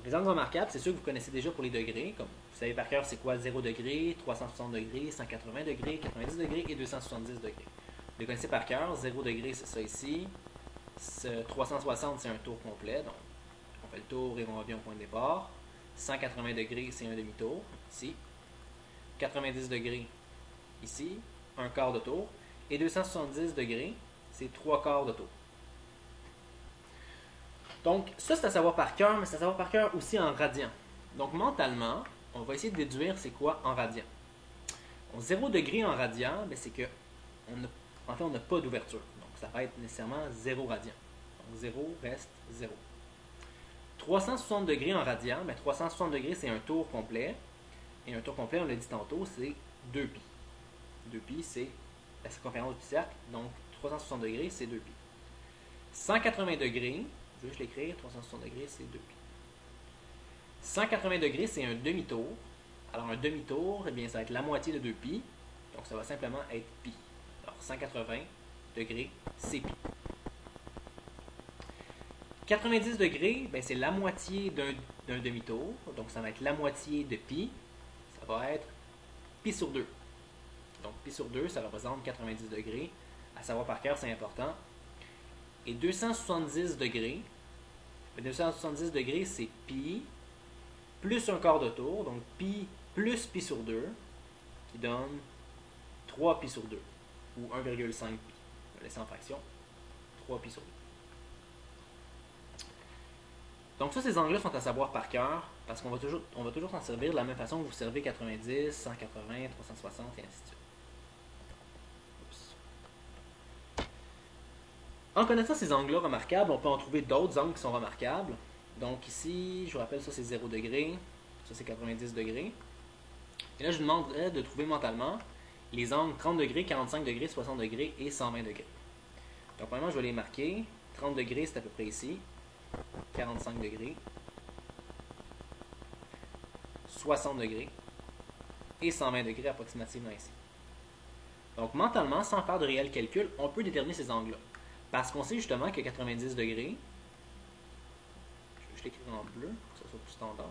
Donc, les angles remarquables, c'est ceux que vous connaissez déjà pour les degrés. Comme vous savez par cœur, c'est quoi 0 degré, 360 degrés, 180 degrés, 90 degrés et 270 degrés. Vous les connaissez par cœur. 0 degré, c'est ça ici. 360, c'est un tour complet. Donc, on fait le tour et on revient au point de départ. 180 degrés, c'est un demi-tour, ici. 90 degrés, ici. Un quart de tour. Et 270 degrés, c'est 3 quarts de tour. Donc, ça, c'est à savoir par cœur, mais c'est à savoir par cœur aussi en radians. Donc, mentalement, on va essayer de déduire c'est quoi en radians. 0 degré en radian, c'est que on n'a pas d'ouverture. Donc, ça va être nécessairement 0 radian. Donc, 0 reste 0. 360 degrés en radian, 360 degrés, c'est un tour complet. Et un tour complet, on l'a dit tantôt, c'est 2π. 2π, c'est la circonférence du cercle. Donc, 360 degrés, c'est 2π. 180 degrés, je vais juste l'écrire, 360 degrés, c'est 2π. 180 degrés, c'est un demi-tour. Alors, un demi-tour, eh bien, ça va être la moitié de 2π. Donc, ça va simplement être π. Alors, 180 degrés, c'est π. 90 degrés, c'est la moitié d'un demi-tour. Donc, ça va être la moitié de π. Ça va être π sur 2. Donc, π sur 2, ça représente 90 degrés. À savoir par cœur, c'est important. Et 270 degrés, 270 degrés, c'est π plus un quart de tour. Donc, π plus π sur 2, qui donne 3π sur 2, ou 1,5π. Je vais laisser en fraction. 3π sur 2. Donc ça, ces angles-là sont à savoir par cœur, parce qu'on va toujours s'en servir de la même façon que vous servez 90, 180, 360 et ainsi de suite. Oups. En connaissant ces angles-là remarquables, on peut en trouver d'autres angles qui sont remarquables. Donc ici, je vous rappelle, ça c'est 0 degré, ça c'est 90 degrés. Et là, je vous demanderais de trouver mentalement les angles 30 degrés, 45 degrés, 60 degrés et 120 degrés. Donc premièrement, je vais les marquer. 30 degrés, c'est à peu près ici. 45 degrés. 60 degrés. Et 120 degrés approximativement ici. Donc mentalement, sans faire de réel calcul, on peut déterminer ces angles-là. Parce qu'on sait justement que 90 degrés, je l'écris en bleu pour que ça soit plus standard.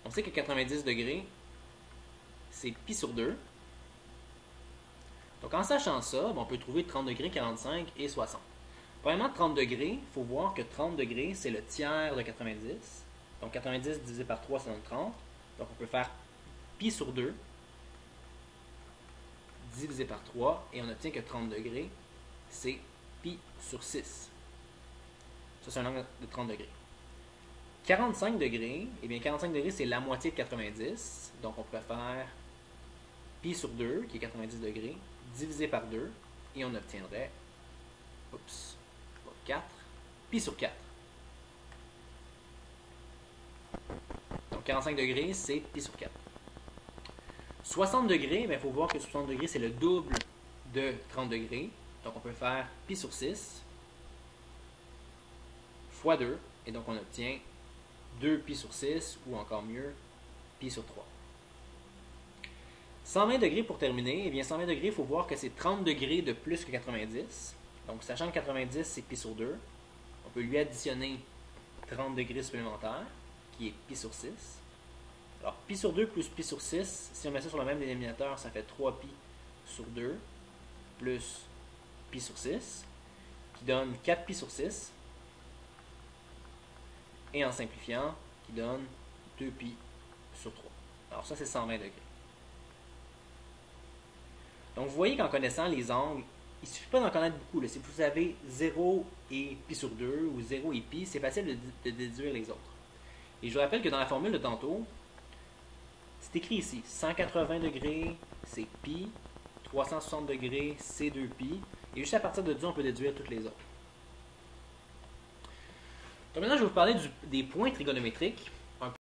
On sait que 90 degrés, c'est π sur 2. Donc en sachant ça, on peut trouver 30 degrés, 45 et 60. Premièrement, 30 degrés, il faut voir que 30 degrés, c'est le tiers de 90. Donc 90 divisé par 3, ça donne 30. Donc on peut faire π sur 2 divisé par 3 et on obtient que 30 degrés, c'est π sur 6. Ça, c'est un angle de 30 degrés. 45 degrés, eh bien 45 degrés, c'est la moitié de 90. Donc on peut faire π sur 2, qui est 90 degrés, divisé par 2, et on obtiendrait 4, π sur 4. Donc 45 degrés, c'est π sur 4. 60 degrés, il faut voir que 60 degrés, c'est le double de 30 degrés. Donc on peut faire π sur 6 fois 2, et donc on obtient 2π sur 6, ou encore mieux, π sur 3. 120 degrés pour terminer, eh bien 120 degrés, il faut voir que c'est 30 degrés de plus que 90. Donc sachant que 90, c'est π sur 2, on peut lui additionner 30 degrés supplémentaires, qui est π sur 6. Alors π sur 2 plus π sur 6, si on met ça sur le même dénominateur, ça fait 3π sur 2 plus π sur 6, qui donne 4π sur 6. Et en simplifiant, qui donne 2π sur 3. Alors ça, c'est 120 degrés. Donc vous voyez qu'en connaissant les angles, il ne suffit pas d'en connaître beaucoup. Là. Si vous avez 0 et π sur 2 ou 0 et π, c'est facile de déduire les autres. Et je vous rappelle que dans la formule de tantôt, c'est écrit ici, 180 degrés, c'est π, 360 degrés, c'est 2π, et juste à partir de 2, on peut déduire toutes les autres. Donc maintenant, je vais vous parler des points trigonométriques.